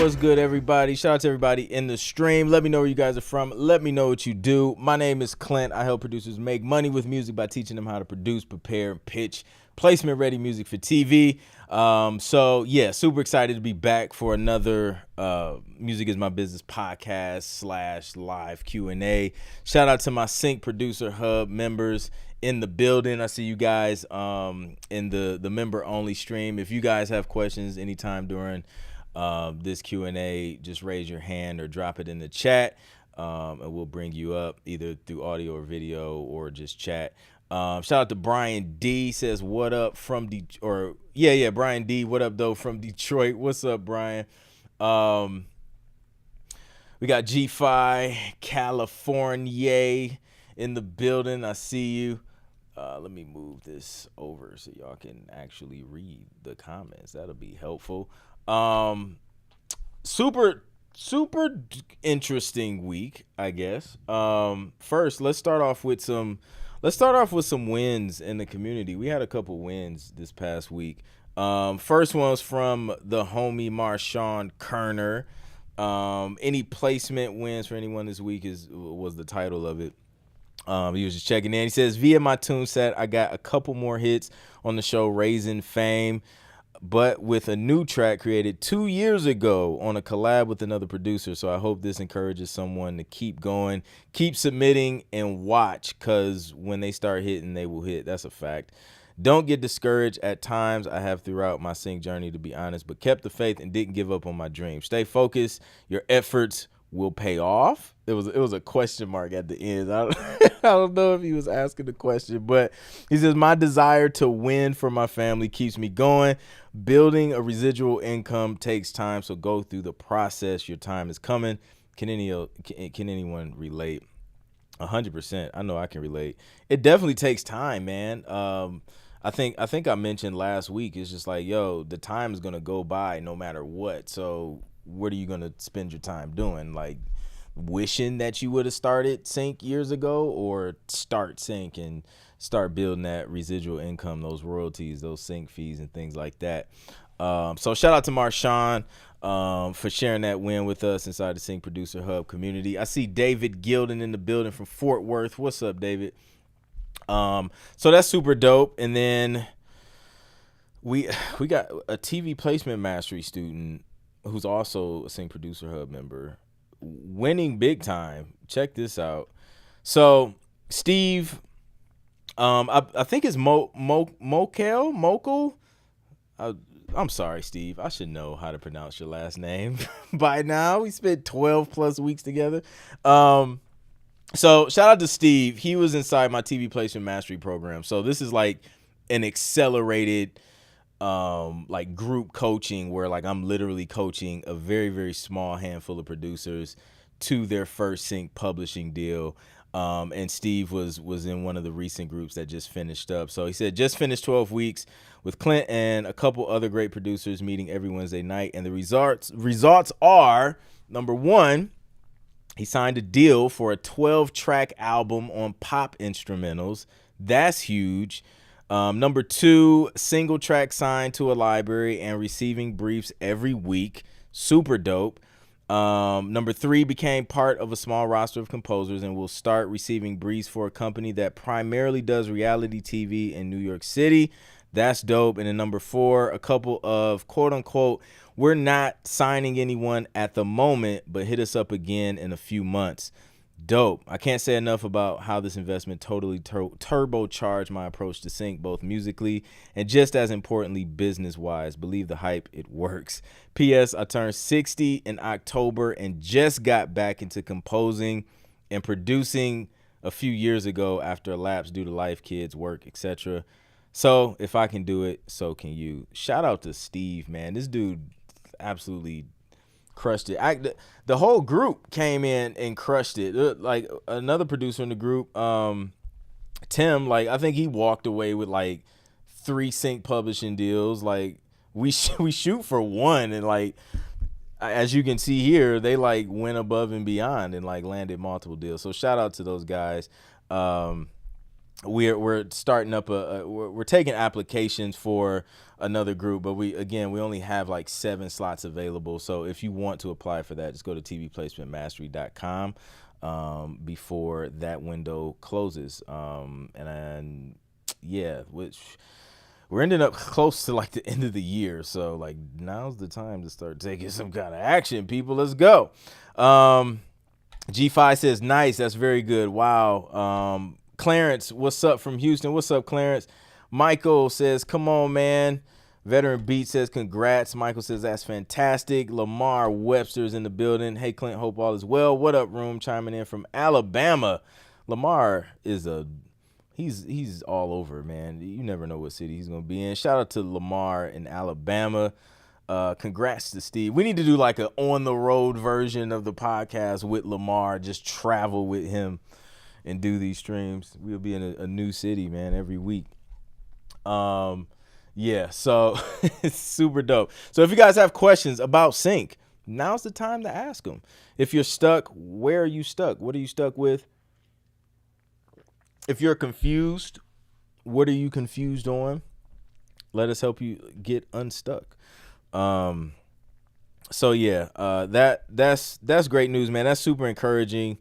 What's good, everybody? Shout out to everybody in the stream. Let me know where you guys are from. Let me know what you do. My name is Clint. I help producers make money with music by teaching them how to produce, prepare, pitch, placement-ready music for TV. So yeah, super excited to be back for another Music is My Business podcast / live Q&A. Shout out to my Sync Producer Hub members in the building. I see you guys in the member only stream. If you guys have questions anytime during this Q&A, just raise your hand or drop it in the chat, and we'll bring you up either through audio or video or just chat. Shout out to Brian D, says what up from Brian D, what up though from Detroit. What's up, Brian? We got G-Fi California in the building. I see you. Let me move this over so y'all can actually read the comments. That'll be helpful. Super interesting week, I guess. First, let's start off with some wins in the community. We had a couple wins this past week. First one was from the homie Marshawn Kerner. Any placement wins for anyone this week was the title of it. He was just checking in. He says, via my tune set, I got a couple more hits on the show Raising Fame, but with a new track created 2 years ago on a collab with another producer. So I hope this encourages someone to keep going, keep submitting, and watch, because when they start hitting, they will hit. That's a fact. Don't get discouraged. At times, I have throughout my sync journey, to be honest, but kept the faith and didn't give up on my dream. Stay focused. Your efforts will pay off. It was a question mark at the end. I don't know if he was asking the question, but he says, my desire to win for my family keeps me going. Building a residual income takes time, so go through the process. Your time is coming. Can anyone relate? 100%. I know I can relate. It definitely takes time, man. I think I mentioned last week, it's just like, yo, the time is going to go by no matter what. So what are you going to spend your time doing? Like wishing that you would have started sync years ago, or start sync and start building that residual income, those royalties, those sync fees and things like that. So shout out to Marshawn for sharing that win with us inside the Sync Producer Hub community. I see David Gilden in the building from Fort Worth. What's up, David? So that's super dope. And then we got a TV placement mastery student who's also a Sync Producer Hub member, winning big time. Check this out. So Steve, I think it's Mokel. I'm sorry, Steve. I should know how to pronounce your last name by now. We spent 12 plus weeks together. So shout out to Steve. He was inside my TV placement mastery program. So this is like an accelerated like group coaching where like I'm literally coaching a very, very small handful of producers to their first sync publishing deal. And Steve was in one of the recent groups that just finished up. So he said, just finished 12 weeks with Clint and a couple other great producers meeting every Wednesday night. And the results are, number one, he signed a deal for a 12-track album on pop instrumentals. That's huge. Number two, single track signed to a library and receiving briefs every week. Super dope. Number three, became part of a small roster of composers and will start receiving briefs for a company that primarily does reality TV in New York City. That's dope. And then number four, a couple of quote unquote, we're not signing anyone at the moment, but hit us up again in a few months. Dope. I can't say enough about how this investment totally turbocharged my approach to sync, both musically and just as importantly, business-wise. Believe the hype, it works. P.S. I turned 60 in October and just got back into composing and producing a few years ago after a lapse due to life, kids, work, etc. So if I can do it, so can you. Shout out to Steve, man. This dude absolutely crushed it. The whole group came in and crushed it. Like another producer in the group, Tim, like I think he walked away with like 3 sync publishing deals. Like we shoot for one, and like as you can see here, they like went above and beyond and like landed multiple deals. So shout out to those guys. we're starting up we're taking applications for another group, but we only have like 7 slots available. So if you want to apply for that, just go to tvplacementmastery.com before that window closes. And yeah, which we're ending up close to like the end of the year, so like now's the time to start taking some kind of action, people. Let's go. G5 says, nice, that's very good. Wow. Clarence, what's up from Houston? What's up, Clarence? Michael says, come on, man. Veteran Beat says, congrats. Michael says, that's fantastic. Lamar Webster's in the building. Hey, Clint, hope all is well. What up, Room? Chiming in from Alabama. Lamar is he's all over, man. You never know what city he's going to be in. Shout out to Lamar in Alabama. Congrats to Steve. We need to do like an on the road version of the podcast with Lamar. Just travel with him and do these streams. We'll be in a new city, man, every week. Yeah, so it's super dope. So if you guys have questions about sync, now's the time to ask them. If you're stuck, where are you stuck? What are you stuck with? If you're confused, what are you confused on? Let us help you get unstuck. So yeah, that's great news, man. That's super encouraging.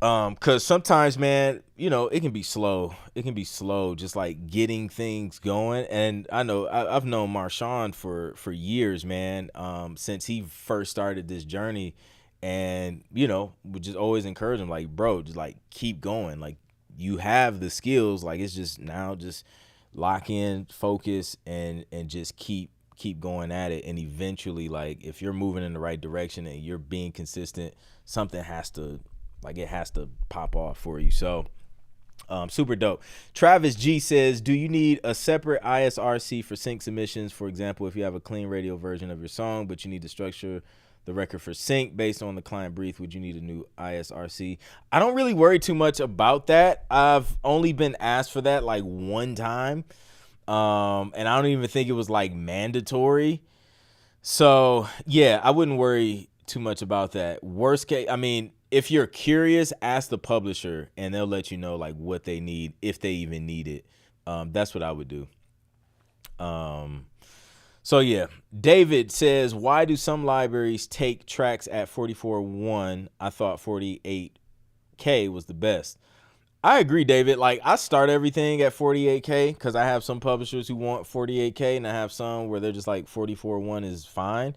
Cause sometimes, man, you know, it can be slow. It can be slow, just like getting things going. And I know I've known Marshawn for years, man. Since he first started this journey, and you know, we just always encourage him, like, bro, just like keep going. Like you have the skills. Like it's just now, just lock in, focus, and just keep going at it. And eventually, like if you're moving in the right direction and you're being consistent, something has to. Like it has to pop off for you. So super dope. Travis G says, do you need a separate ISRC for sync submissions? For example, if you have a clean radio version of your song, but you need to structure the record for sync based on the client brief, would you need a new ISRC? I don't really worry too much about that. I've only been asked for that like one time. And I don't even think it was like mandatory. So yeah, I wouldn't worry too much about that. Worst case, I mean, if you're curious, ask the publisher and they'll let you know like what they need, if they even need it. That's what I would do. So yeah, David says, why do some libraries take tracks at 44.1? I thought 48K was the best. I agree, David. Like I start everything at 48K because I have some publishers who want 48K and I have some where they're just like 44.1 is fine.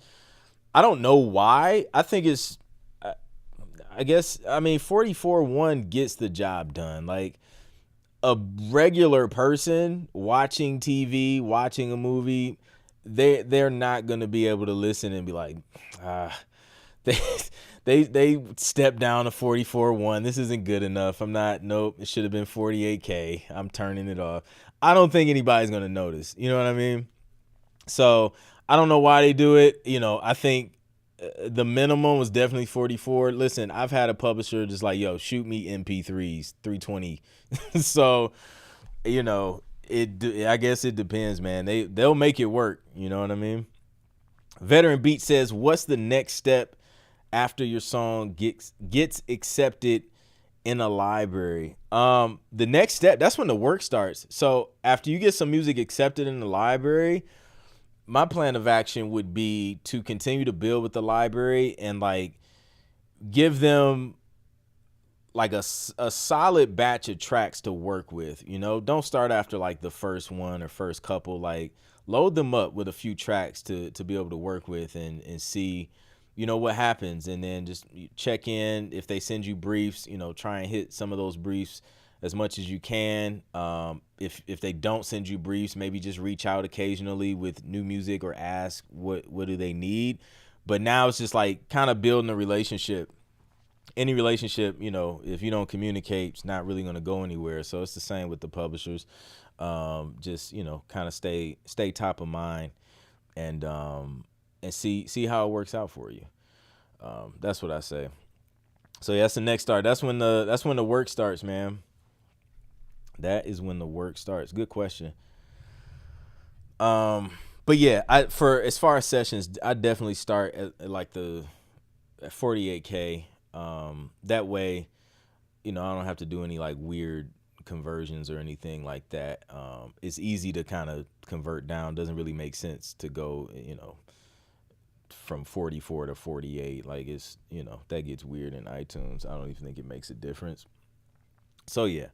I don't know why. I think it's, I guess, I mean, 44.1 gets the job done. Like a regular person watching TV, watching a movie, they're not going to be able to listen and be like, they stepped down to 44.1. This isn't good enough. Nope, it should have been 48K. I'm turning it off. I don't think anybody's going to notice. You know what I mean? So I don't know why they do it. You know, I think the minimum was definitely 44. Listen, I've had a publisher just like, yo, shoot me MP3s, 320. So, you know, I guess it depends, man. They'll make it work. You know what I mean? Veteran Beat says, what's the next step after your song gets accepted in a library? The next step, that's when the work starts. So after you get some music accepted in the library, my plan of action would be to continue to build with the library and like give them like a solid batch of tracks to work with. You know, don't start after like the first one or first couple. Like load them up with a few tracks to be able to work with and see, you know, what happens. And then just check in. If they send you briefs, you know, try and hit some of those briefs as much as you can. If they don't send you briefs, maybe just reach out occasionally with new music or ask what do they need. But now it's just like kind of building a relationship. Any relationship, you know, if you don't communicate, it's not really going to go anywhere. So it's the same with the publishers. Just, you know, kind of stay top of mind and see how it works out for you. That's what I say. So yeah, that's the next start. That's when the work starts, man. That is when the work starts. Good question. But yeah, for as far as sessions, I definitely start at like at 48K. That way, you know, I don't have to do any like weird conversions or anything like that. It's easy to kind of convert down. Doesn't really make sense to go, from 44 to 48. Like, it's, that gets weird in iTunes. I don't even think it makes a difference. So yeah.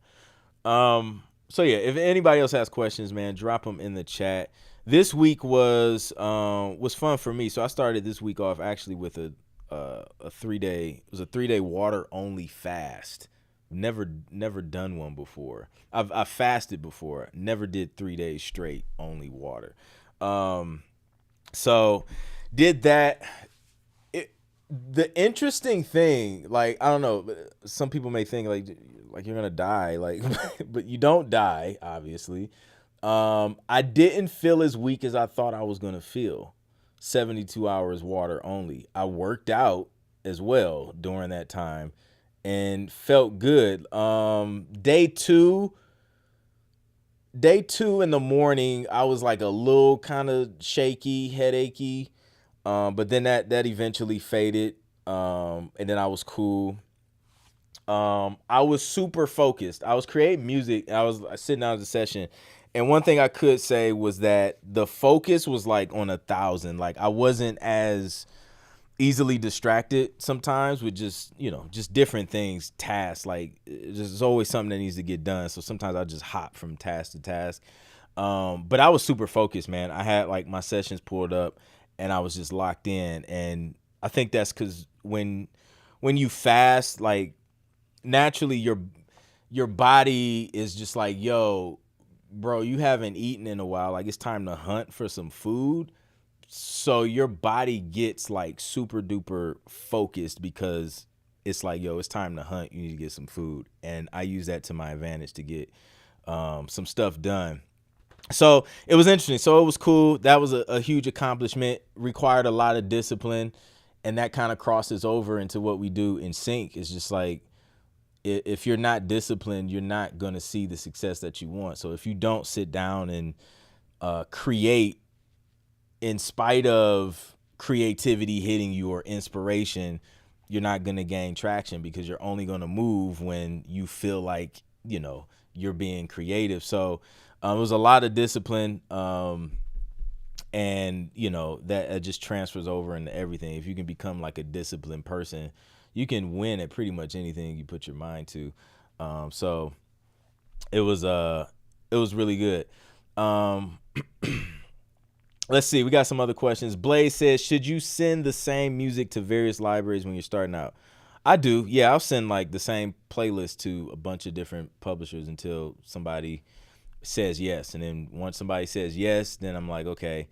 If anybody else has questions, man, drop them in the chat. This week was fun for me. So I started this week off actually with a 3-day. It was a 3-day water only fast. Never done one before. I've fasted before. Never did 3 days straight only water. So did that. The interesting thing, like, I don't know, some people may think like you're gonna die, like, but you don't die, obviously. I didn't feel as weak as I thought I was gonna feel. 72 hours water only. I worked out as well during that time and felt good. Day two in the morning, I was like a little kind of shaky, headachy. But then that eventually faded. And then I was cool. I was super focused. I was creating music. I was sitting down at the session. And one thing I could say was that the focus was like on 1,000. Like, I wasn't as easily distracted sometimes with just different things, tasks. Like, there's always something that needs to get done. So sometimes I just hop from task to task. But I was super focused, man. I had like my sessions pulled up and I was just locked in. And I think that's because when you fast, like, naturally your body is just like, yo, bro, you haven't eaten in a while. Like, it's time to hunt for some food. So your body gets like super duper focused because it's like, yo, it's time to hunt. You need to get some food. And I use that to my advantage to get some stuff done. So it was interesting. So it was cool. That was a huge accomplishment, required a lot of discipline. And that kind of crosses over into what we do in sync. It's just like, if you're not disciplined, you're not going to see the success that you want. So if you don't sit down and create in spite of creativity hitting you or inspiration, you're not going to gain traction because you're only going to move when you feel like, you're being creative. So it was a lot of discipline. And, that just transfers over into everything. If you can become like a disciplined person, you can win at pretty much anything you put your mind to. So it was really good. Let's see. We got some other questions. Blaze says, should you send the same music to various libraries when you're starting out? I do. Yeah, I'll send like the same playlist to a bunch of different publishers until somebody says yes. And then once somebody says yes, then I'm like, okay,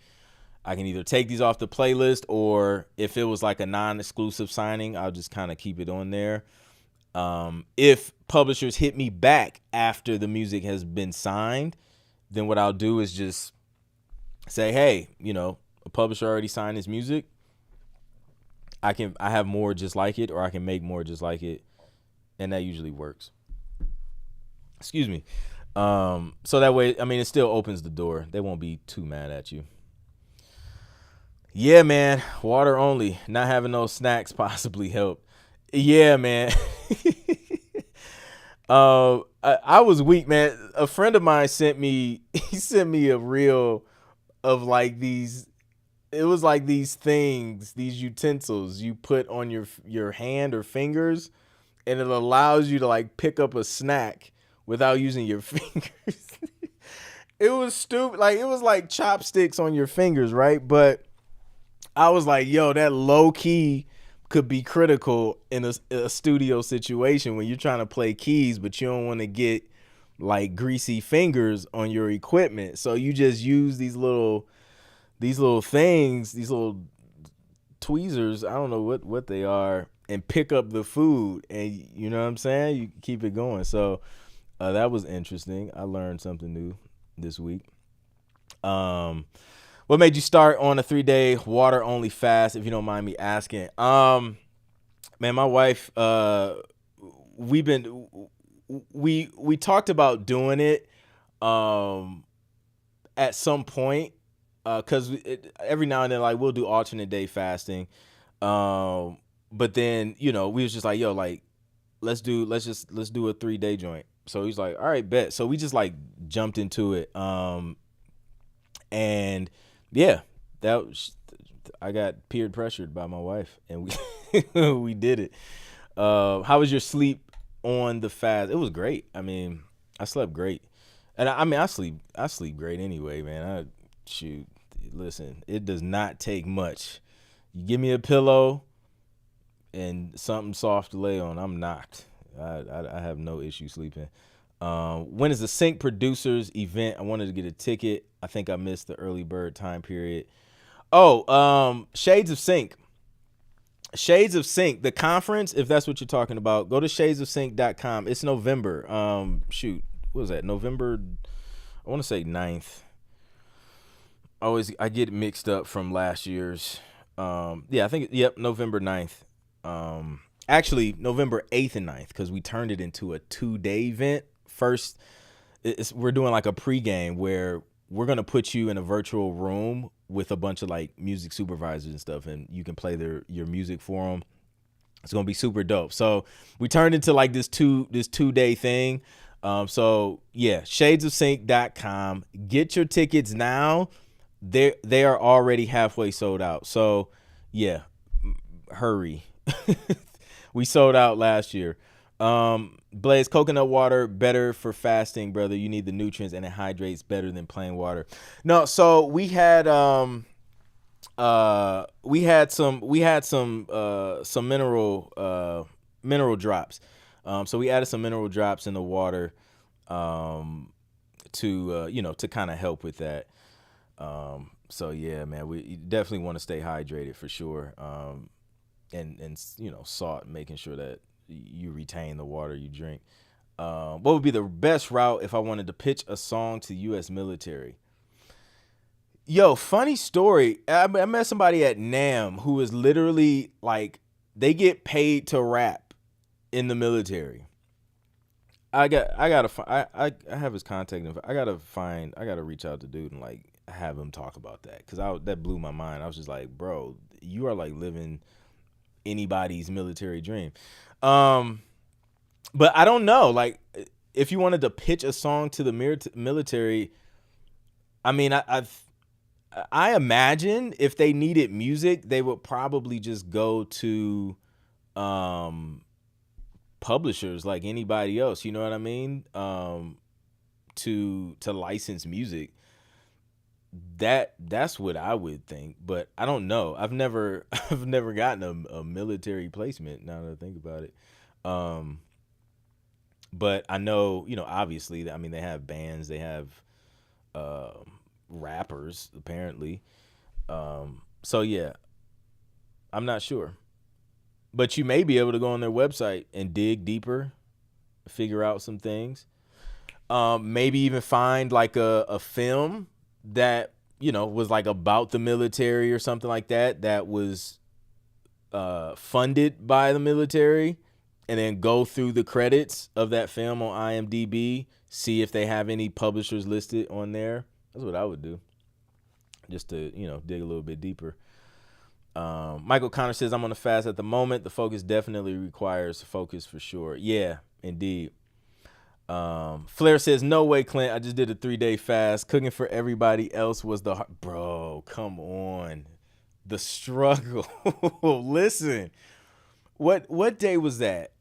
I can either take these off the playlist, or if it was like a non-exclusive signing, I'll just kind of keep it on there. If publishers hit me back after the music has been signed, then what I'll do is just say, hey, a publisher already signed his music. I have more just like it, or I can make more just like it. And that usually works. Excuse me. So that way, it still opens the door. They won't be too mad at you. Yeah, man. Water only. Not having those snacks possibly helped. Yeah, man. I was weak, man. A friend of mine sent me a reel of like these. It was like these things, these utensils you put on your hand or fingers, and it allows you to like pick up a snack without using your fingers. It was stupid. Like, it was like chopsticks on your fingers, right? But I was like, yo, that low key could be critical in a studio situation when you're trying to play keys, but you don't want to get like greasy fingers on your equipment. So you just use these little things, these little tweezers, I don't know what they are, and pick up the food. And you know what I'm saying? You keep it going. So that was interesting. I learned something new this week. What made you start on a 3-day water only fast, if you don't mind me asking? Man, my wife, we talked about doing it at some point, because every now and then, like, we'll do alternate day fasting. But then, we was just like, yo, like, let's do a 3-day joint. So he's like, all right, bet. So we just like jumped into it. And yeah, that was, I got peer pressured by my wife, and we we did it. How was your sleep on the fast? It was great. I mean, I slept great, and I mean, I sleep great anyway, man. Shoot, listen, it does not take much. You give me a pillow and something soft to lay on, I'm knocked. I have no issue sleeping. When is the Sync Producers event? I wanted to get a ticket. I think I missed the early bird time period. Oh, Shades of Sync. Shades of Sync, the conference, if that's what you're talking about, go to shadesofsync.com. It's November. Shoot, what was that? November, I want to say 9th. I get mixed up from last year's. Yeah, I think, yep, November 9th. Actually, November 8th and 9th, because we turned it into a 2-day event. First, we're doing like a pregame where we're going to put you in a virtual room with a bunch of like music supervisors and stuff, and you can play your music for them. It's going to be super dope. So we turned into like this 2-day thing. So yeah, shadesofsync.com. Get your tickets now. They are already halfway sold out. So yeah, hurry. We sold out last year. Blaze, coconut water better for fasting, brother. You need the nutrients, and it hydrates better than plain water. No, so we had some mineral drops. So we added some mineral drops in the water to kind of help with that. So yeah, man, we definitely want to stay hydrated for sure. And salt, making sure that you retain the water you drink. What would be the best route if I wanted to pitch a song to U.S. military? Yo, funny story. I met somebody at NAM who is literally like, they get paid to rap in the military. I have his contact info. I gotta reach out to dude and like have him talk about that, because that blew my mind. I was just like, bro, you are like living anybody's military dream. But I don't know, like, if you wanted to pitch a song to the military, I mean, I imagine if they needed music, they would probably just go to publishers like anybody else, you know what I mean? To license music. That's what I would think, but I don't know. I've never gotten a military placement, now that I think about it. But I know, obviously, I mean, they have bands, they have rappers apparently. So yeah, I'm not sure, but you may be able to go on their website and dig deeper, figure out some things. Maybe even find like a film that was like about the military or something like that was funded by the military, and then go through the credits of that film on IMDb, see if they have any publishers listed on there. That's what I would do, just to dig a little bit deeper. Michael Connor says, I'm on a fast at the moment. The focus definitely requires focus for sure. Yeah, indeed. Flair says, no way, Clint. I just did a 3-day fast. Cooking for everybody else was bro, come on. The struggle. Listen, what day was that?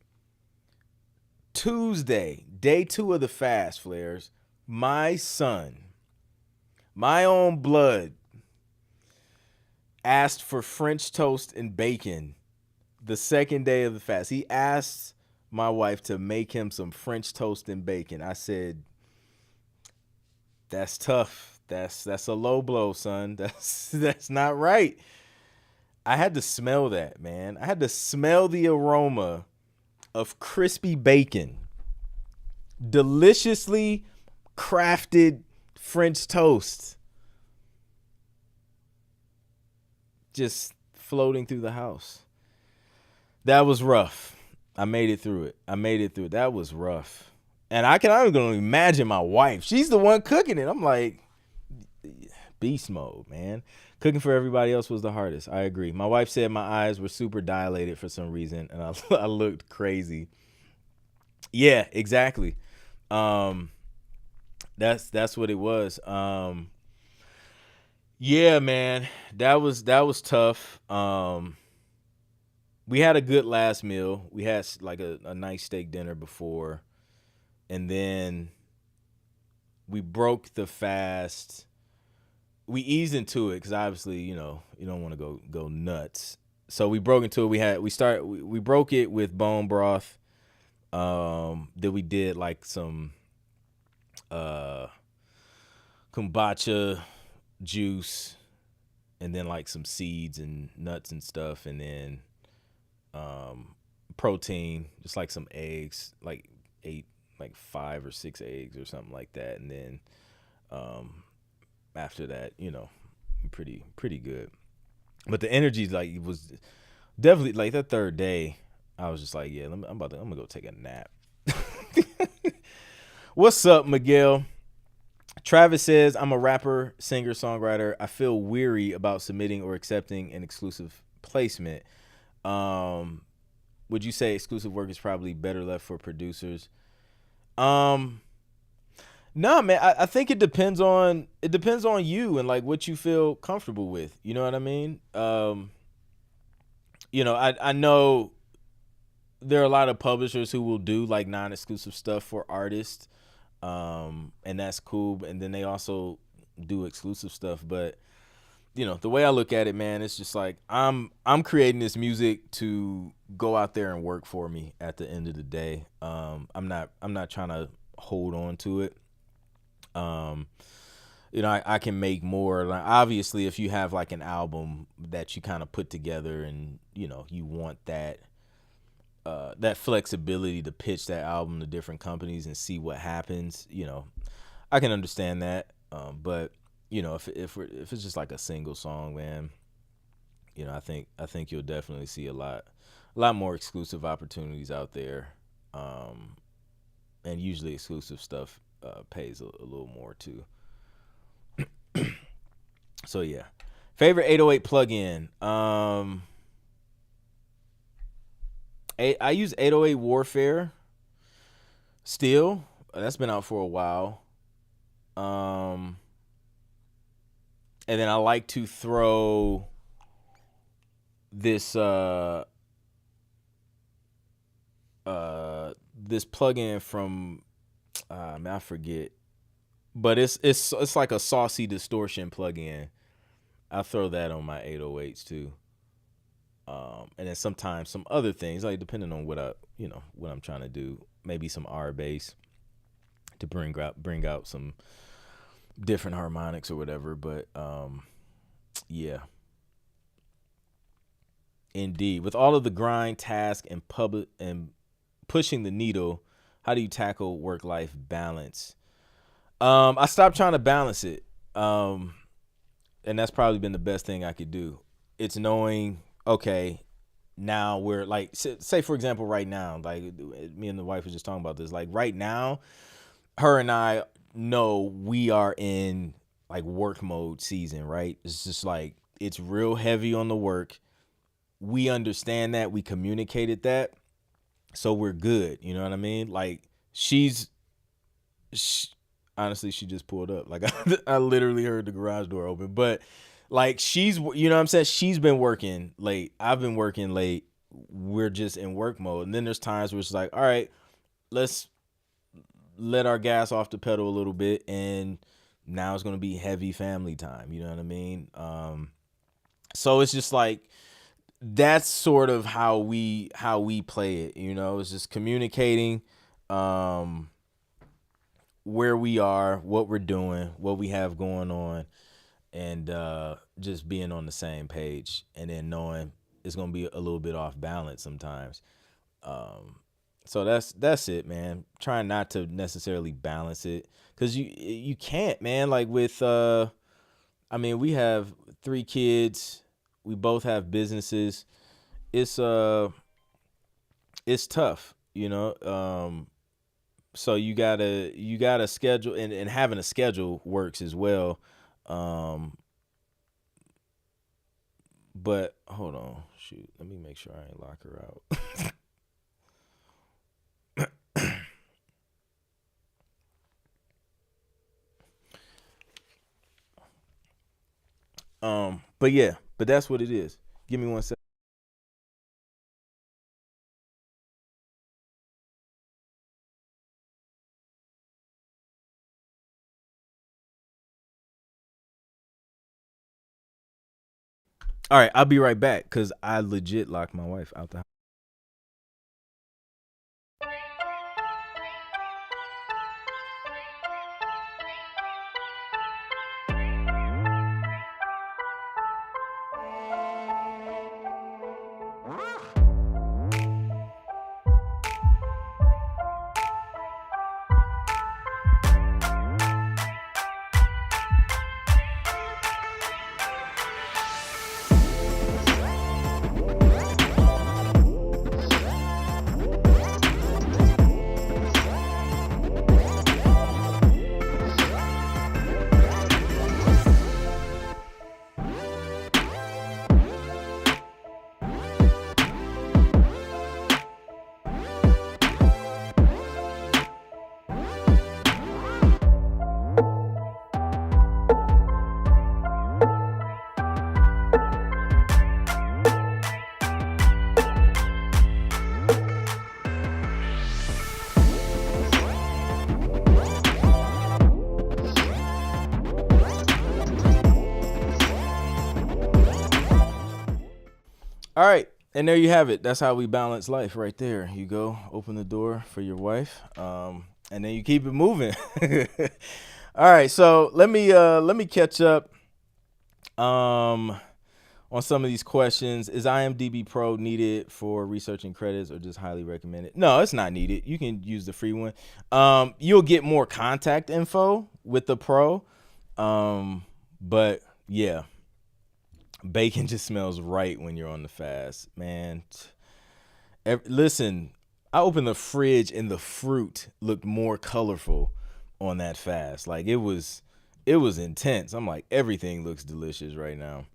Tuesday, day 2 of the fast, Flares. My son, my own blood, asked for French toast and bacon the second day of the fast. He asked my wife to make him some French toast and bacon. I said, that's tough. That's a low blow, son. That's not right. I had to smell that, man. I had to smell the aroma of crispy bacon, deliciously crafted French toast, just floating through the house. That was rough. I made it through it. That was rough. And I'm going to imagine my wife. She's the one cooking it. I'm like, beast mode, man. Cooking for everybody else was the hardest. I agree. My wife said my eyes were super dilated for some reason, and I looked crazy. Yeah, exactly. Um, that's what it was. Yeah, man, that was tough. We had a good last meal. We had like a nice steak dinner before, and then we broke the fast. We eased into it because obviously, you don't want to go nuts. So we broke into it. We broke it with bone broth. Then we did like some uh kombucha juice, and then like some seeds and nuts and stuff, and then protein, just like some eggs, like eight, like 5 or 6 eggs or something like that, and then um, after that, pretty good. But the energy like was definitely like that third day. I was just like, yeah, I'm gonna go take a nap. What's up, Miguel? Travis says, I'm a rapper, singer, songwriter. I feel weary about submitting or accepting an exclusive placement. Um, would you say exclusive work is probably better left for producers? Um, no, man. I think it depends on you and like what you feel comfortable with. You know what I mean? I know there are a lot of publishers who will do like non-exclusive stuff for artists, and that's cool. And then they also do exclusive stuff. But the way I look at it, man, it's just like I'm creating this music to go out there and work for me at the end of the day. I'm not trying to hold on to it. Um, I can make more. Like, obviously, if you have like an album that you kind of put together and you want that flexibility to pitch that album to different companies and see what happens, I can understand that. But if it's just like a single song, man, I think you'll definitely see a lot more exclusive opportunities out there. And usually exclusive stuff pays a little more too. So yeah, favorite 808 plugin. I use 808 Warfare still. That's been out for a while. Um, and then I like to throw this this plugin from I forget, but it's like a saucy distortion plugin. I throw that on my 808s too. And then sometimes some other things, like depending on what I'm trying to do, maybe some R bass to bring out some different harmonics or whatever. But yeah, indeed, with all of the grind, task, and public and pushing the needle, how do you tackle work life balance? I stopped trying to balance it, and that's probably been the best thing I could do. It's knowing, okay, now we're like, say for example, right now, like me and the wife was just talking about this. Like right now, her and I know we are in like work mode season, right? It's just like it's real heavy on the work. We understand that, we communicated that, so we're good. You know what I mean? Like she, honestly, she just pulled up. Like I literally heard the garage door open, but like you know what I'm saying? She's been working late. I've been working late. We're just in work mode. And then there's times where it's like, all right, let's let our gas off the pedal a little bit. And now it's going to be heavy family time. You know what I mean? So it's just like, that's sort of how we play it. It's just communicating, where we are, what we're doing, what we have going on, and just being on the same page, and then knowing it's gonna be a little bit off balance sometimes. So that's it, man. Trying not to necessarily balance it, because you can't, man. Like with I mean, we have 3 kids, we both have businesses. It's tough, so you gotta schedule, and having a schedule works as well. Um, but hold on, shoot, let me make sure I ain't lock her out. But yeah, but that's what it is. Give me 1 second. All right, I'll be right back because I legit locked my wife out the house. All right, and there you have it. That's how we balance life, right there. You go open the door for your wife, and then you keep it moving. All right, so let me catch up on some of these questions. Is IMDb Pro needed for researching credits or just highly recommended? No, it's not needed. You can use the free one. You'll get more contact info with the Pro, but yeah. Bacon just smells right when you're on the fast, man. Listen, I opened the fridge and the fruit looked more colorful on that fast. Like it was intense. I'm like, everything looks delicious right now.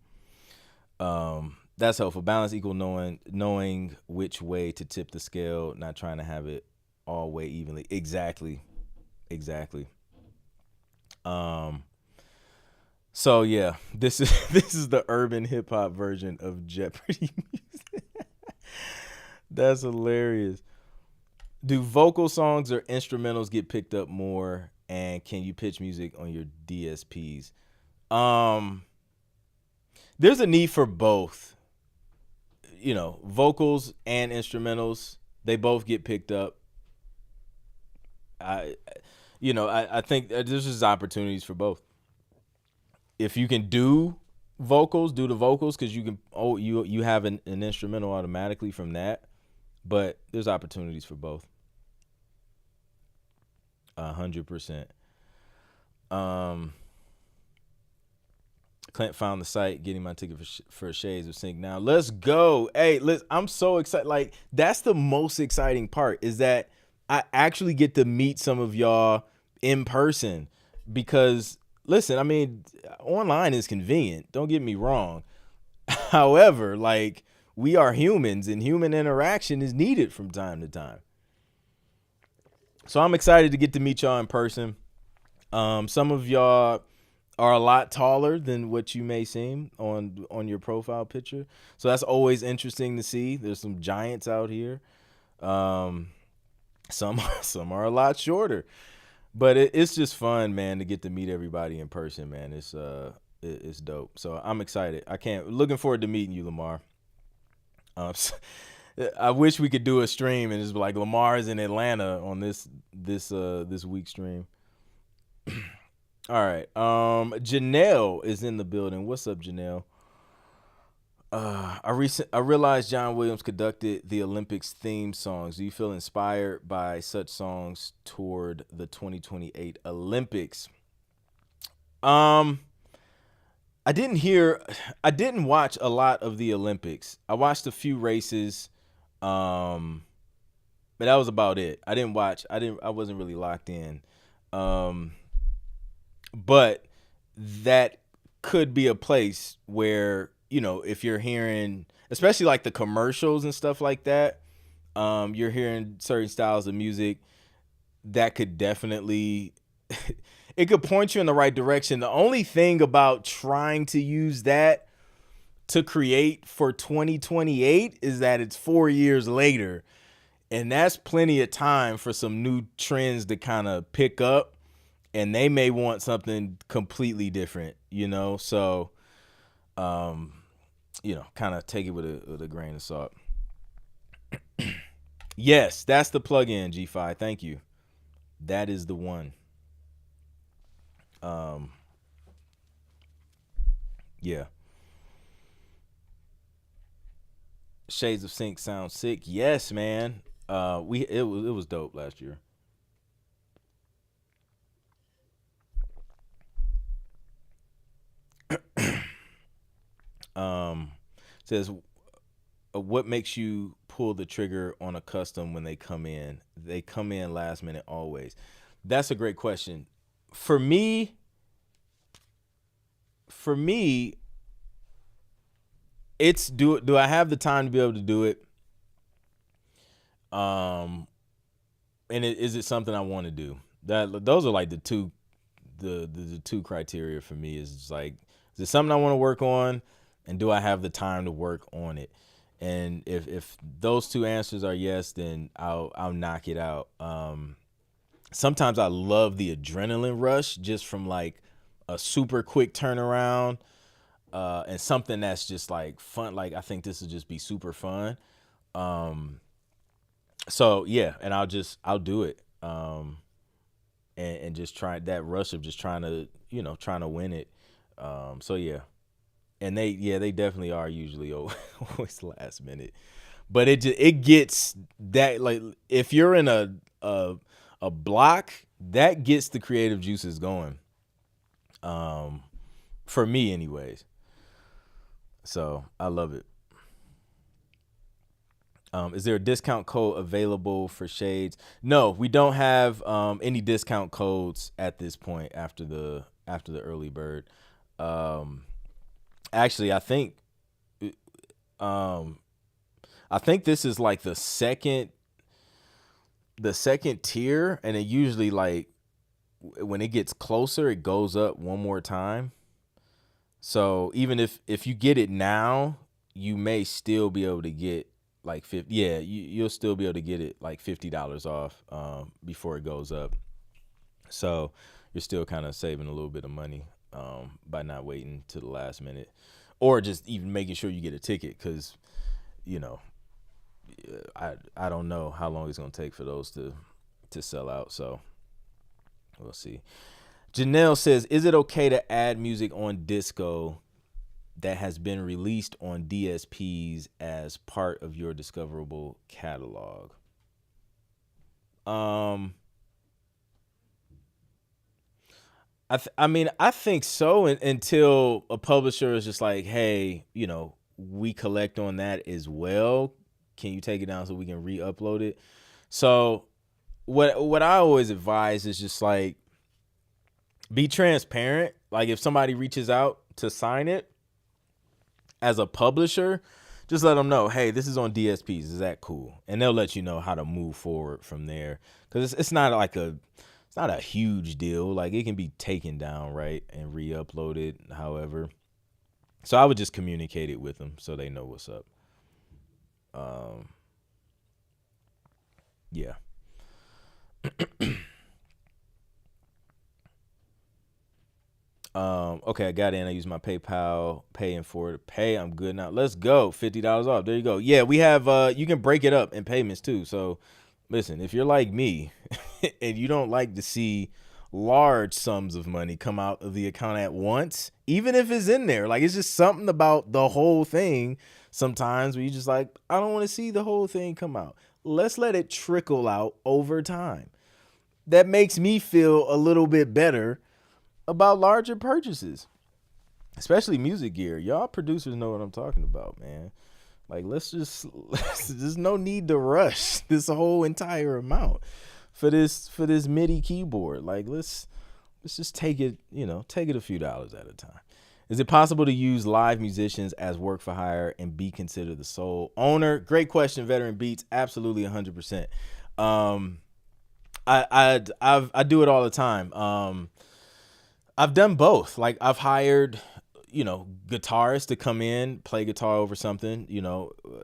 That's helpful. Balance equal knowing which way to tip the scale, not trying to have it all weigh evenly. Exactly. So yeah, this is this is the urban hip hop version of Jeopardy music. That's hilarious. Do vocal songs or instrumentals get picked up more? And can you pitch music on your DSPs? Um, there's a need for both. Vocals and instrumentals, they both get picked up. I, I think there's just opportunities for both. If you can do vocals, do the vocals because you can. Oh, you have an instrumental automatically from that, but there's opportunities for both. 100%. Um, Clint found the site, getting my ticket for Shades of Sync now. Let's go. Hey, I'm so excited. Like, that's the most exciting part, is that I actually get to meet some of y'all in person. Because, listen, I mean, online is convenient. Don't get me wrong. However, like, we are humans and human interaction is needed from time to time. So I'm excited to get to meet y'all in person. Some of y'all are a lot taller than what you may seem on your profile picture. So that's always interesting to see. There's some giants out here. Some some are a lot shorter. But it's just fun, man, to get to meet everybody in person, man. It's dope. So I'm excited. Looking forward to meeting you, Lamar. I wish we could do a stream and just be like, Lamar is in Atlanta on this week's stream. All right. Janelle is in the building. What's up, Janelle? I realized John Williams conducted the Olympics theme songs. Do you feel inspired by such songs toward the 2028 Olympics? I didn't watch a lot of the Olympics. I watched a few races. But that was about it. I wasn't really locked in. But that could be a place where, if you're hearing, especially like the commercials and stuff like that, you're hearing certain styles of music that could definitely, it could point you in the right direction. The only thing about trying to use that to create for 2028 is that it's 4 years later, and that's plenty of time for some new trends to kind of pick up, and they may want something completely different, So, kind of take it with a grain of salt. Yes, that's the plugin, G5. Thank you. That is the one. Yeah. Shades of Sync sounds sick. Yes, man. It was dope last year. Um, says, what makes you pull the trigger on a custom when they come in? They come in last minute always. That's a great question. For me, it's do I have the time to be able to do it? And is it something I want to do? Those are like the two criteria for me. Is just like, is it something I want to work on, and do I have the time to work on it? And if those two answers are yes, then I'll knock it out. Sometimes I love the adrenaline rush just from like a super quick turnaround, and something that's just like fun. Like, I think this would just be super fun. So yeah, and I'll do it. And just try that rush of just trying to win it. So yeah. And they definitely are usually always last minute. But it gets that, like, if you're in a block, that gets the creative juices going. For me anyways. So I love it. Is there a discount code available for Shades? No, we don't have any discount codes at this point after the early bird. Actually, I think this is like the second tier, and it usually, like, when it gets closer, it goes up one more time. So even if you get it now, you may still be able to get like 50. Yeah, you'll still be able to get it like $50 off before it goes up. So you're still kind of saving a little bit of money by not waiting to the last minute, or just even making sure you get a ticket, because I don't know how long it's gonna take for those to sell out. So we'll see. Janelle says, is it okay to add music on disco that has been released on DSPs as part of your discoverable catalog? I think so, until a publisher is just like, hey, we collect on that as well. Can you take it down so we can re-upload it? So what I always advise is just like, be transparent. Like, if somebody reaches out to sign it as a publisher, just let them know, hey, this is on DSPs. Is that cool? And they'll let you know how to move forward from there. Because it's not a huge deal. Like, it can be taken down, right, and re-uploaded, however. So I would just communicate it with them so they know what's up. Yeah. Okay, I got in. I used my PayPal, paying for it. Pay, I'm good now. Let's go. $50 off. There you go. Yeah, we have you can break it up in payments too. So listen, if you're like me and you don't like to see large sums of money come out of the account at once, even if it's in there, like, it's just something about the whole thing sometimes where you just like, I don't want to see the whole thing come out. Let's let it trickle out over time. That makes me feel a little bit better about larger purchases, especially music gear. Y'all producers know what I'm talking about, man. Like, there's no need to rush this whole entire amount for this MIDI keyboard. Like, let's just take it a few dollars at a time. Is it possible to use live musicians as work for hire and be considered the sole owner? Great question, Veteran Beats. Absolutely, 100%. I do it all the time. I've done both. Like I've hired, guitarists to come in, play guitar over something,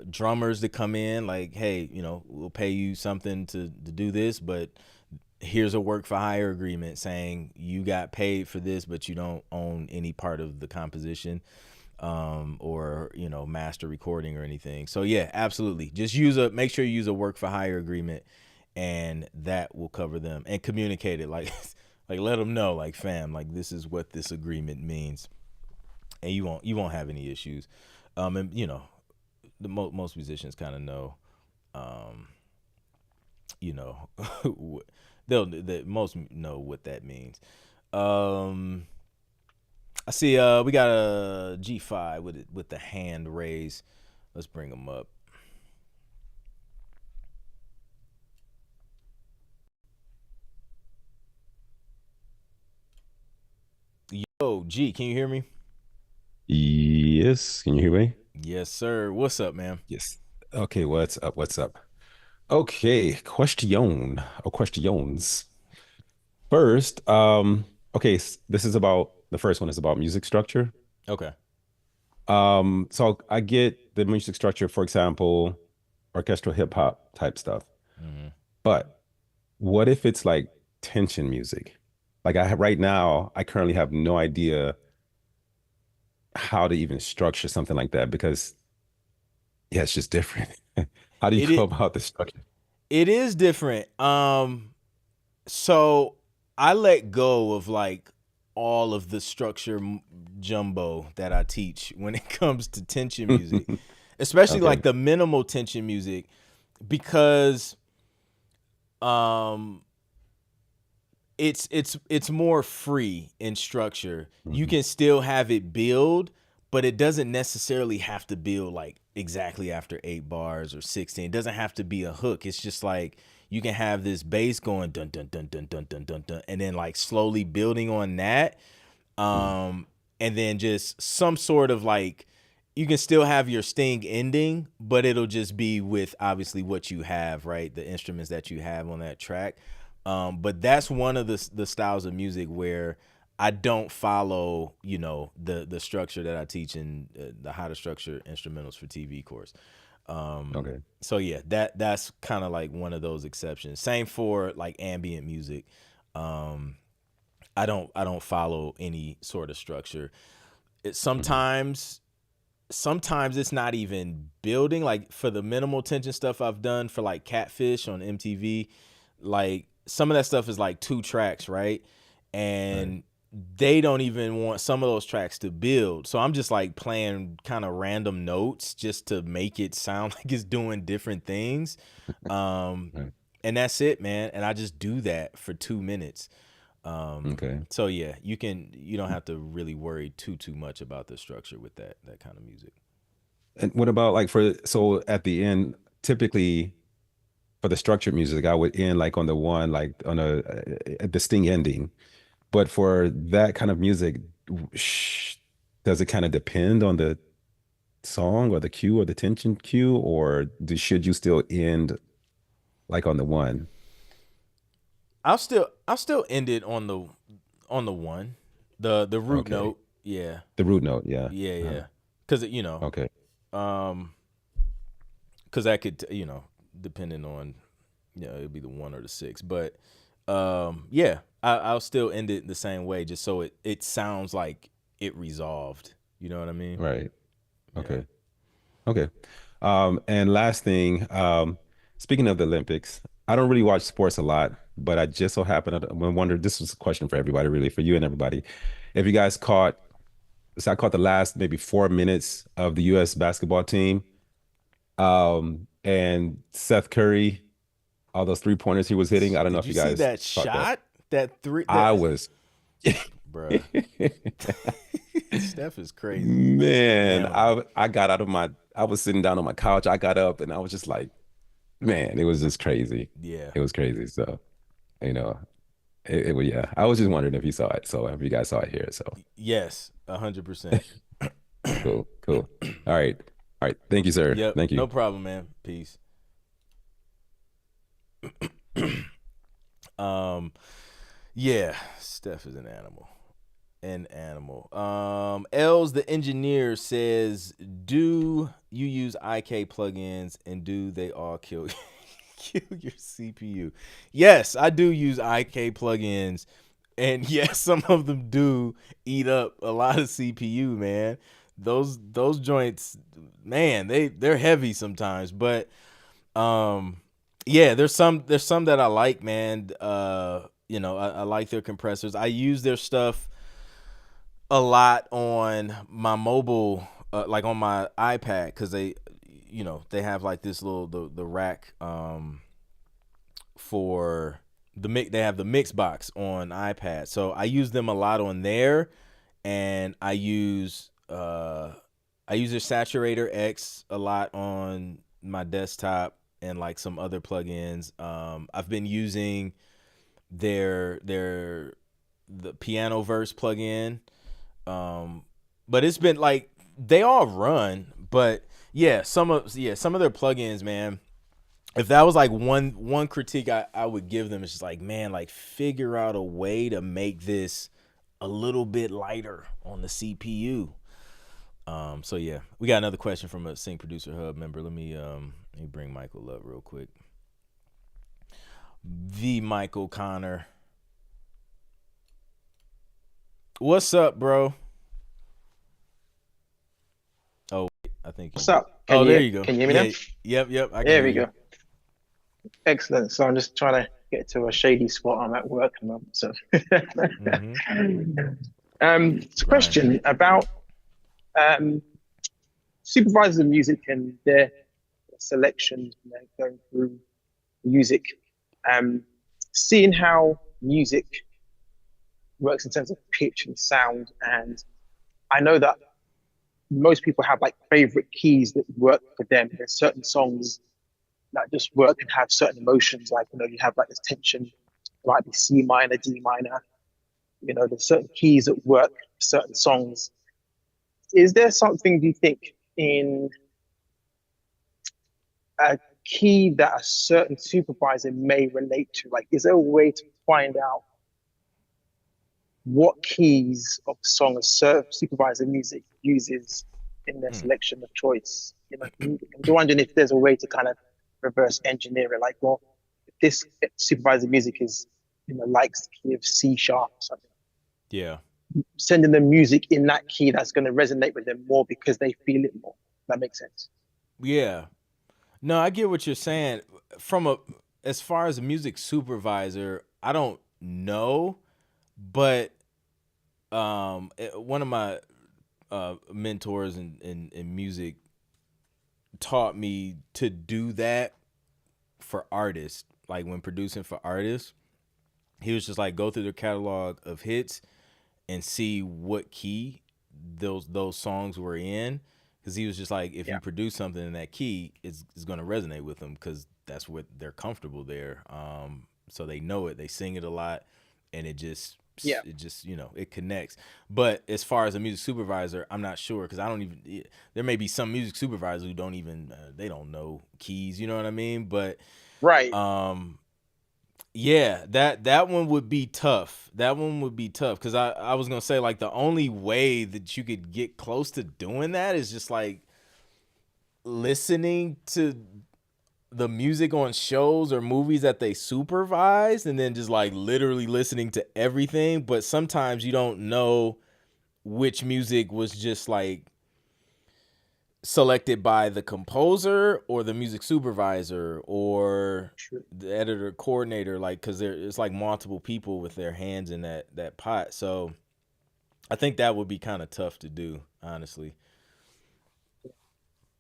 drummers to come in like, hey, we'll pay you something to do this, but here's a work for hire agreement saying you got paid for this, but you don't own any part of the composition, or, master recording or anything. So yeah, absolutely. Just make sure you use a work for hire agreement, and that will cover them, and communicate it like, like let them know, like, fam, like this is what this agreement means, and you won't have any issues. And the most musicians kind of know, you know, most know what that means. I see. We got a G5 with the hand raised. Let's bring him up. Yo, G, can you hear me? Yes, can you hear me? Yes, sir. What's up, man? Yes. Okay, what's up? What's up? Okay, question or questions. First, okay, this is about the first one is about music structure. Okay. So I get the music structure, for example, orchestral hip hop type stuff. Mm-hmm. But what if it's like tension music? Like right now, I currently have no idea how to even structure something like that because yeah, it's just different. How do you It go it about the structure? it is different. So I let go of like all of the structure jumbo that I teach when it comes to tension music, especially Okay. like the minimal tension music, because um it's more free in structure. You Mhm. can still have it build, but it doesn't necessarily have to build like exactly after 8 bars or 16. It doesn't have to be a hook. It's just like you can have this bass going dun dun dun dun dun dun dun dun, and then like slowly building on that. Mhm. Um, and then just some sort of like, you can still have your sting ending, but it'll just be with obviously what you have, right? The instruments that you have on that track. But that's one of the styles of music where I don't follow, the structure that I teach in the how to structure instrumentals for TV course. Okay. So yeah, that's kind of like one of those exceptions. Same for like ambient music. Um, I don't follow any sort of structure. It Mhm. sometimes it's not even building, like for the minimal tension stuff I've done for like Catfish on MTV, like some of that stuff is like 2 tracks, right? Right. And they don't even want some of those tracks to build. So I'm just like playing kind of random notes just to make it sound like it's doing different things. Um Right. and that's it, man. And I just do that for 2 minutes. Okay. So yeah, you don't have to really worry too much about the structure with that kind of music. And what about like so at the end, typically for the structured music, I would end like on the one, like on the sting ending. But for that kind of music, sh does it kind of depend on the song or the cue or the tension cue, or should you still end like on the one? I'll still end it on the one, the root Okay. note. Yeah, The root note, yeah. yeah, Uh, yeah. Because okay. um, because that could depending on it'd be the 1 or the 6, but yeah, I'll still end it the same way, just so it sounds like it resolved. You know what I mean? Right. Yeah. Okay. Okay. And last thing, speaking of the Olympics, I don't really watch sports a lot, but I just so happen to wonder, this was a question for everybody, really, for you and everybody. If you guys caught, so I caught the last maybe 4 minutes of the US basketball team, and Seth Curry, all those three-pointers he was hitting. I don't know Did if you you see guys that caught that. shot? That three that I was, bruh. Steph is crazy. man, Animal. I got out of I was sitting down on my couch. I got up and I was just like, man, it was just crazy. Yeah. It was crazy. So, you know, it was, yeah. I was just wondering if you saw it. So, if you guys saw it here. So, Yes, 100%. cool, cool. All right. All right. Thank you, sir. Yep, Thank you. no problem, man. Peace. Um, yeah, Steph is an animal. an animal. Els the engineer says, "Do you use IK plugins and do they all kill kill your CPU?" Yes, I do use IK plugins, and yes, some of them do eat up a lot of CPU, man. Those joints, man, they're heavy sometimes, but um yeah, there's some that I like, man. I like their compressors. I use their stuff a lot on my mobile, like on my iPad, because they have like this little the rack for the mix. They have the mix box on iPad, so I use them a lot on there, and I use their Saturator X a lot on my desktop and like some other plugins. I've been using the Piano Verse plugin. But it's been like they all run, but some of their plugins, man. If that was like one critique I would give them, it's just like, man, like figure out a way to make this a little bit lighter on the CPU. So yeah, we got another question from a Sync Producer Hub member. Let me bring Michael up real quick. The Michael Connor. What's up, bro? Oh, I think. What's up? Oh, there you go. Can you hear me Yeah, now? yep. I can There hear we you. go. Excellent. So I'm just trying to get to a shady spot. I'm at work at the moment. So, Mm-hmm. it's a question about um, supervisors of music and their selection, going through music, um, seeing how music works in terms of pitch and sound. And I know that most people have like favorite keys that work for them. There's certain songs that just work and have certain emotions. Like, you have like this tension, it might be C minor, D minor. There's certain keys that work for certain songs. Is there something, do you think, in a key that a certain supervisor may relate to? Like, is there a way to find out what keys of the song a certain supervisor music uses in their selection of choice? I'm wondering if there's a way to kind of reverse engineer it. Like, well, if this supervisor music is, likes the key of C sharp or something, Yeah. sending them music in that key that's going to resonate with them more because they feel it more. That makes sense. Yeah. No, I get what you're saying. As far as a music supervisor, I don't know, but one of my mentors in music taught me to do that for artists. Like when producing for artists, he was just like, go through their catalog of hits and see what key those songs were in, because he was just like, if you Yeah. produce something in that key, it's going to resonate with them because that's what they're comfortable there. So they know it, they sing it a lot, and Yeah. it just it connects. But as far as a music supervisor, I'm not sure, because I don't even. There may be some music supervisors who don't even they don't know keys. You know what I mean? But Right. yeah, that one would be tough. That one would be tough, because I was gonna say, like, the only way that you could get close to doing that is just like listening to the music on shows or movies that they supervise, and then just like literally listening to everything. But sometimes you don't know which music was just like selected by the composer or the music supervisor or True. the editor coordinator, like, because it's like multiple people with their hands in that pot. So I think that would be kind of tough to do, honestly.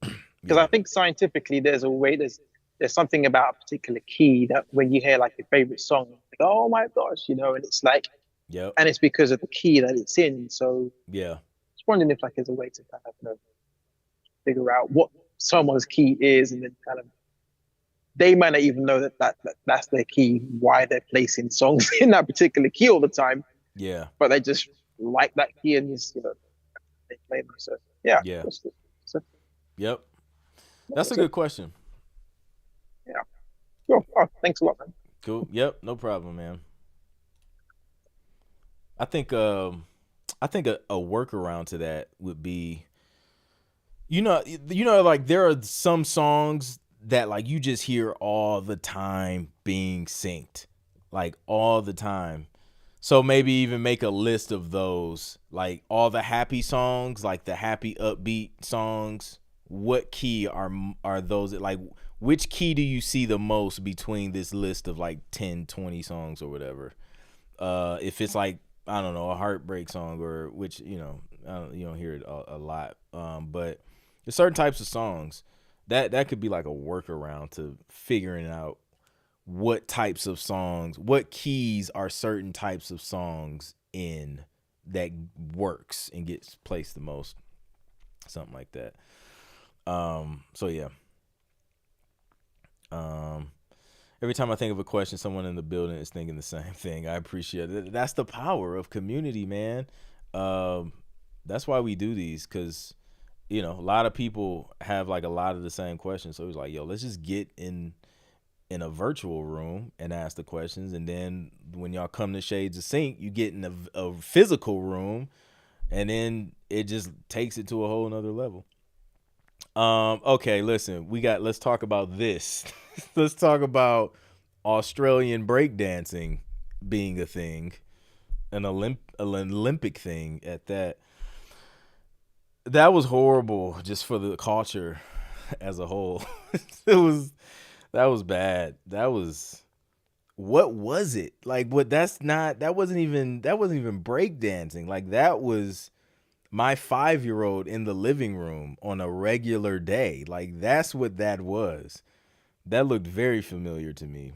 Because Yeah. I think scientifically there's a way, there's something about a particular key that when you hear like your favorite song, like, oh my gosh, and it's like, Yep. and it's because of the key that it's in. So Yeah. just wondering if like there's a way to kind of figure out what someone's key is, and then kind of they might not even know that's their key, why they're placing songs in that particular key all the time, Yeah. but they just like that key and just they play them. So yeah, Yeah. that's good. So Yep. That's a that's it. good question. Yeah. Cool. Oh, thanks a lot, man. Cool. Yep. No problem, man. I think I think a workaround to that would be, like there are some songs that like you just hear all the time being synced, like all the time. So maybe even make a list of those, like all the happy songs, like the happy upbeat songs. What key are those? Like, which key do you see the most between this list of like 10, 20 songs or whatever? If it's like, I don't know, a heartbreak song, or which, you don't hear it a lot. But there's certain types of songs that could be like a workaround to figuring out what types of songs, what keys are certain types of songs in that works and gets placed the most, something like that. So yeah. Every time I think of a question, someone in the building is thinking the same thing. I appreciate it. That's the power of community, man. That's why we do these, because a lot of people have like a lot of the same questions. So it's like, yo, let's just get in a virtual room and ask the questions, and then when y'all come to Shades of Sync, you get in a physical room, and then it just takes it to a whole nother level. Okay, listen, let's talk about this. Let's talk about Australian breakdancing being a thing, an Olympic thing at that. That was horrible just for the culture as a whole. That was bad. What was it? Like, that wasn't even breakdancing. Like, that was my 5-year-old in the living room on a regular day. Like, that's what that was. That looked very familiar to me.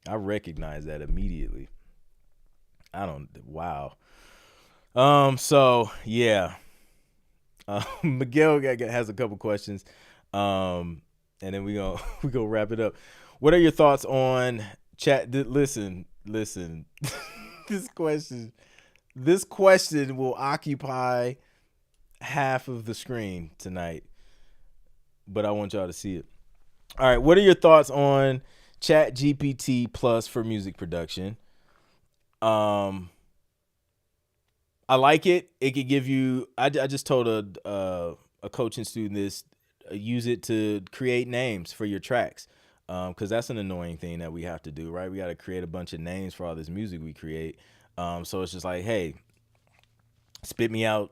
I recognized that immediately. Wow. So yeah. Miguel has a couple questions. And then we go wrap it up. What are your thoughts on chat? Listen. This question will occupy half of the screen tonight, but I want y'all to see it. All right. What are your thoughts on Chat GPT Plus for music production? I like it. It could give you. I just told a coaching student this. Use it to create names for your tracks, because that's an annoying thing that we have to do, right? We got to create a bunch of names for all this music we create. So it's just like, hey, spit me out,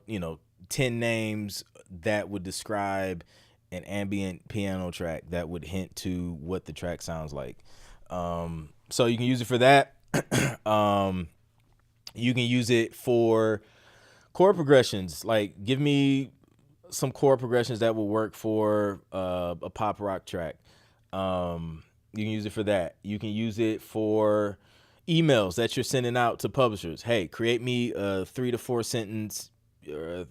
10 names that would describe an ambient piano track that would hint to what the track sounds like. So you can use it for that. You can use it for chord progressions. Like, give me some chord progressions that will work for a pop rock track. You can use it for that. You can use it for emails that you're sending out to publishers. Hey, create me a 3 to 4 sentence,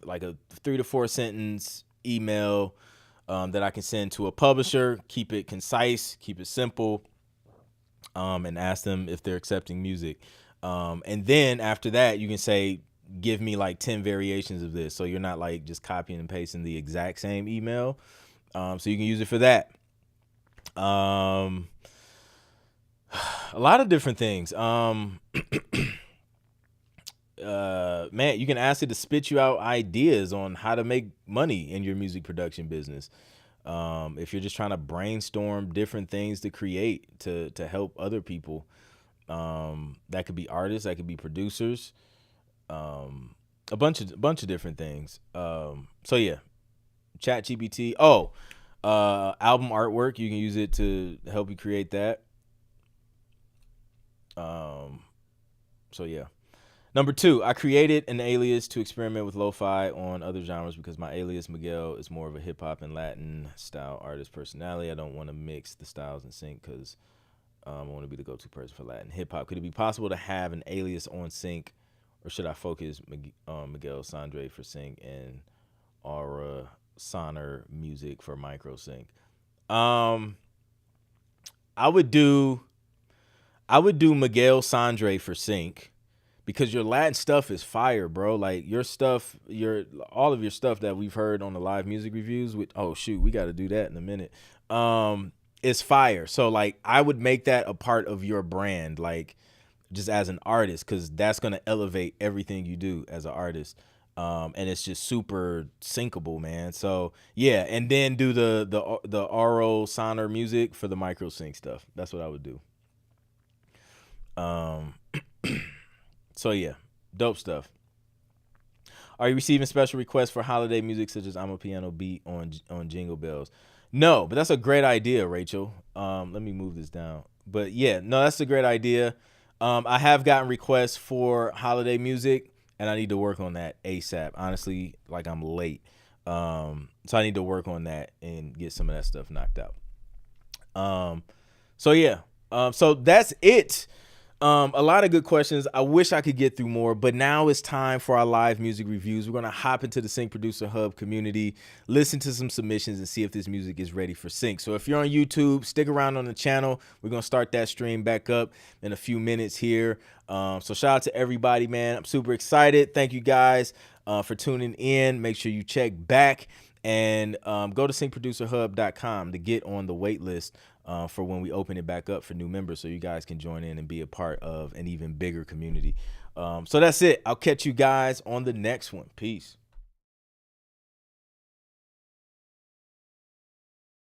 like a 3 to 4 sentence email that I can send to a publisher. Keep it concise, keep it simple, and ask them if they're accepting music. And then after that, you can say, give me like 10 variations of this. So you're not like just copying and pasting the exact same email. So you can use it for that. A lot of different things. Man, you can ask it to spit you out ideas on how to make money in your music production business. If you're just trying to brainstorm different things to create to help other people, that could be artists, that could be producers, a bunch of different things. So yeah, Chat GPT. Album artwork, you can use it to help you create that. So yeah. Number 2, I created an alias to experiment with lo-fi on other genres because my alias Miguel is more of a hip hop and Latin style artist personality. I don't want to mix the styles in sync because I want to be the go-to person for Latin hip hop. Could it be possible to have an alias on sync, or should I focus Miguel Sandre for sync and Aura Sonar Music for micro sync? I would do Miguel Sandre for sync, because your Latin stuff is fire, bro. Like your stuff, all of your stuff that we've heard on the live music reviews with, oh shoot, we got to do that in a minute. Is fire. So like I would make that a part of your brand, like just as an artist, because that's going to elevate everything you do as an artist. and it's just super syncable, man. So yeah, and then do the RO Sonar music for the micro sync stuff. That's what I would do. So yeah, dope stuff. Are you receiving special requests for holiday music such as I'm a Piano Beat on Jingle Bells? No, but that's a great idea, Rachel. Let me move this down. But yeah, no, that's a great idea. I have gotten requests for holiday music, and I need to work on that ASAP. Honestly, like I'm late. So I need to work on that and get some of that stuff knocked out. So yeah. So that's it. A lot of good questions. I wish I could get through more, but now it's time for our live music reviews. We're going to hop into the Sync Producer Hub community, listen to some submissions, and see if this music is ready for sync. So if you're on YouTube, stick around on the channel. We're going to start that stream back up in a few minutes here. So shout out to everybody, man. I'm super excited. Thank you guys for tuning in. Make sure you check back and go to syncproducerhub.com to get on the wait list for when we open it back up for new members, so you guys can join in and be a part of an even bigger community. So that's it. I'll catch you guys on the next one. Peace.